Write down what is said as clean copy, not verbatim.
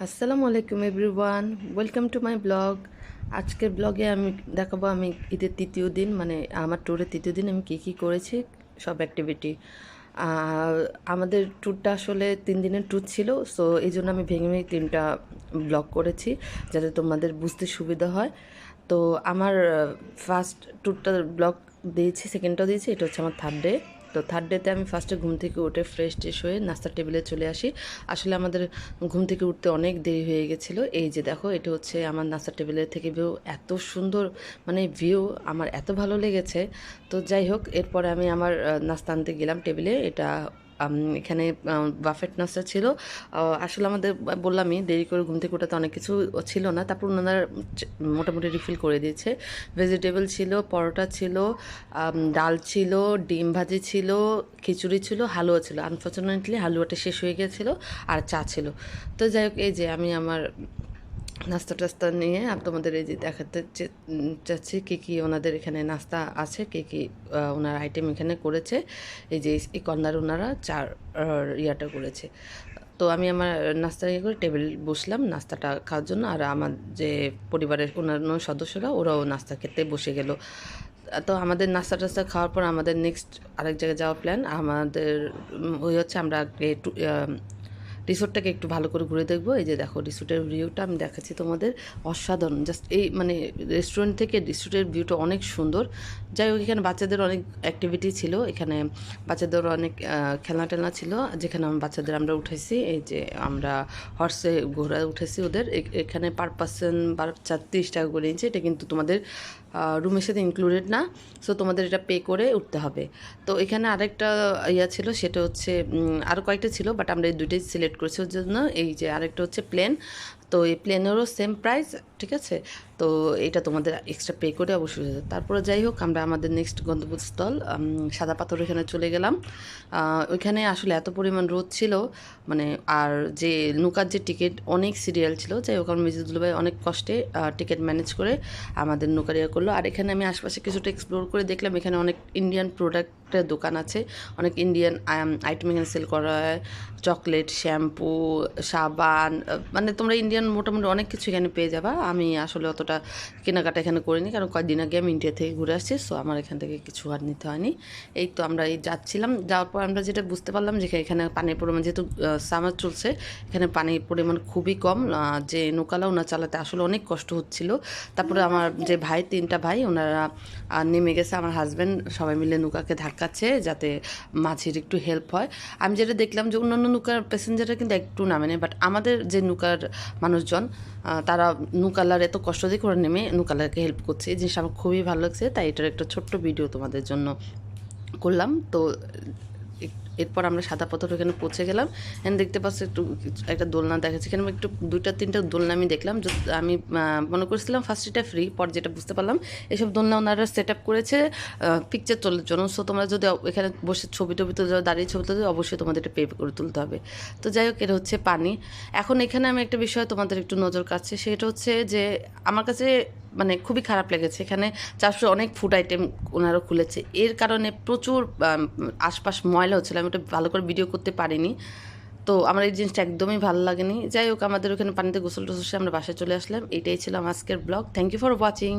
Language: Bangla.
আসসালামু আলাইকুম everyone, welcome to my blog. আজকের ব্লগে আমি দেখাবো আমি ঈদের তৃতীয় দিন, মানে আমার ট্যুরের তৃতীয় দিন আমি কী করেছি, সব অ্যাক্টিভিটি। আমাদের ট্যুরটা আসলে 3 দিনের ট্যুর ছিল, সো এই জন্য আমি ভেঙে ভেঙে 3টা ব্লগ করেছি যাতে তোমাদের বুঝতে সুবিধা হয়। তো আমার ফার্স্ট ট্যুরটার ব্লগ দিয়েছি, সেকেন্ডটাও দিয়েছি, এটা হচ্ছে আমার থার্ড ডে। তো থার্ড ডেতে আমি ফার্স্টে ঘুম থেকে উঠে ফ্রেশ ট্রেশ হয়ে নাস্তার টেবিলে চলে আসি। আসলে আমাদের ঘুম থেকে উঠতে অনেক দেরি হয়ে গেছিলো। এই যে দেখো, এটা হচ্ছে আমার নাস্তার টেবিলের থেকে ভিউ, এত সুন্দর, মানে ভিউ আমার এত ভালো লেগেছে। তো যাই হোক, এরপরে আমি আমার নাস্তা আনতে গেলাম টেবিলে। এটা এখানে বাফেট নাস্তা ছিল। আসলে আমাদের বললামই দেরি করে ঘুম থেকে ওঠাতে অনেক কিছু ছিল না, তারপর ওনারা মোটামুটি রিফিল করে দিয়েছে। ভেজিটেবল ছিল, পরোটা ছিল, ডাল ছিল, ডিম ভাজি ছিল, খিচুড়ি ছিল, হালুয়া ছিল। আনফর্চুনেটলি হালুয়াটা শেষ হয়ে গিয়েছিলো, আর চা ছিল। তো যাই হোক, এই যে আমি আমার নাস্তা টাস্তা নিয়ে তোমাদের এই যে দেখাতে চাচ্ছি কী কী ওনাদের এখানে নাস্তা আছে, কী কী ওনার আইটেম এখানে করেছে। এই যে এই কর্নার ওনারা চার ইয়াটা করেছে। তো আমি আমার নাস্তা ইয়ে করে টেবিল বসলাম নাস্তাটা খাওয়ার জন্য, আর আমার যে পরিবারের অন্যান্য সদস্যরা ওরাও নাস্তা খেতে বসে গেল। তো আমাদের নাস্তা টাস্তা খাওয়ার পর আমাদের নেক্সট আরেক জায়গায় যাওয়ার প্ল্যান। আমাদের ওই হচ্ছে আমরা রিসোর্টটাকে একটু ভালো করে ঘুরে দেখবো। এই যে দেখো, রিসোর্টের ভিউটা আমি দেখাচ্ছি তোমাদের, অসাধারণ। জাস্ট এই মানে রেস্টুরেন্ট থেকে রিসোর্টের ভিউটা অনেক সুন্দর। যাই হোক, এখানে বাচ্চাদের অনেক অ্যাক্টিভিটি ছিল, এখানে বাচ্চাদের অনেক খেলনা টেলনা ছিল, যেখানে বাচ্চাদের আমরা উঠেছি। এই যে আমরা হর্সে ঘোড়া উঠেছি ওদের। এখানে পার পার্সন বাচ্চা 30 টাকা করে নিয়েছে। এটা কিন্তু তোমাদের রুমের সাথে ইনক্লুডেড না, সো তোমাদের এটা পে করে উঠতে হবে। তো এখানে আরেকটা ইয়া ছিল, সেটা হচ্ছে আরও কয়েকটা ছিল, বাট আমরা এই দুইটাই সিলেক্ট করেছি ওর জন্য। এই যে আরেকটা হচ্ছে প্লেন, তো এই প্লেনেরও সেম প্রাইস, ঠিক আছে। তো এটা তোমাদের এক্সট্রা পে করে অবশ্যই। তারপরে যাই হোক, আমরা আমাদের নেক্সট গন্তব্যস্থল সাদা পাথর এখানে চলে গেলাম। ওইখানে আসলে এত পরিমাণ রোদ ছিল, মানে আর যে নৌকার যে টিকিট, অনেক সিরিয়াল ছিল। যাই হোক, আমার মিজিদুল ভাই অনেক কষ্টে টিকিট ম্যানেজ করে আমাদের নৌকার ইয়ে করলো। আর এখানে আমি আশপাশে কিছুটা এক্সপ্লোর করে দেখলাম, এখানে অনেক ইন্ডিয়ান প্রোডাক্টের দোকান আছে, অনেক ইন্ডিয়ান আইটেম এখানে সেল করা হয়। চকলেট, শ্যাম্পু, সাবান, মানে তোমরা ইন্ডিয়ান মোটামুটি অনেক কিছু এখানে পেয়ে যাবা। আমি আসলে অতটা কেনাকাটা এখানে করিনি, কারণ কয়েকদিন আগে আমি ইন্ডিয়া থেকে ঘুরে আসছি, সো আমার এখান থেকে কিছু আর নিতে হয়নি। এই তো আমরা এই যাচ্ছিলাম, যাওয়ার পর আমরা যেটা বুঝতে পারলাম যে এখানে পানির পরিমাণ, যেহেতু সামার চলছে, এখানে পানির পরিমাণ খুবই কম। যে নৌকালাও না চালাতে আসলে অনেক কষ্ট হচ্ছিল। তারপরে আমার যে ভাই, 3টা ভাই, ওনারা নেমে গেছে, আমার হাজব্যান্ড সবাই মিলে নৌকাকে ধাক্কাচ্ছে যাতে মাঝির একটু হেল্প হয়। আমি যেটা দেখলাম যে অন্যান্য নৌকার প্যাসেঞ্জাররা কিন্তু একটু নামে নেই, বাট আমাদের যে নৌকার মানুষজন, তারা নৌকালার এত কষ্ট দিয়ে করে নেমে নৌকালারকে হেল্প করছে। এই জিনিসটা আমার খুবই ভালো লাগছে, তাই এটার একটা ছোট্ট ভিডিও তোমাদের জন্য করলাম। তো এরপর আমরা সাদা পাথর ওখানে পৌঁছে গেলাম। এখানে দেখতে পাচ্ছি একটা দোলনা দেখাচ্ছে, এখানে একটু 2-3টা দোলনা আমি দেখলাম। আমি মনে করছিলাম ফার্স্ট এটা ফ্রি, পর যেটা বুঝতে পারলাম এসব দোলনা ওনারা সেট আপ করেছে পিকচার তোলার জন্য। সো তোমরা যদি এখানে বসে ছবি টবি তুলে দাঁড়িয়ে ছবি তুলতে, অবশ্যই তোমাদের এটা পে করে তুলতে হবে। তো যাই হোক, এটা হচ্ছে পানি। এখন এখানে আমি একটা বিষয় তোমাদের একটু নজর কাটছে, সেটা হচ্ছে যে আমার কাছে মানে খুবই খারাপ লেগেছে, এখানে চারশো অনেক ফুড আইটেম ওনারা খুলেছে, এর কারণে প্রচুর আশপাশ ময়লা হচ্ছিলো। আমি ওটা ভালো করে ভিডিও করতে পারিনি, তো আমার এই জিনিসটা একদমই ভালো লাগেনি। যাই হোক, আমাদের ওখানে পানিতে গোসল টোসল আমরা বাসায় চলে আসলাম। এটাই ছিল আজকের blog. Thank you for watching.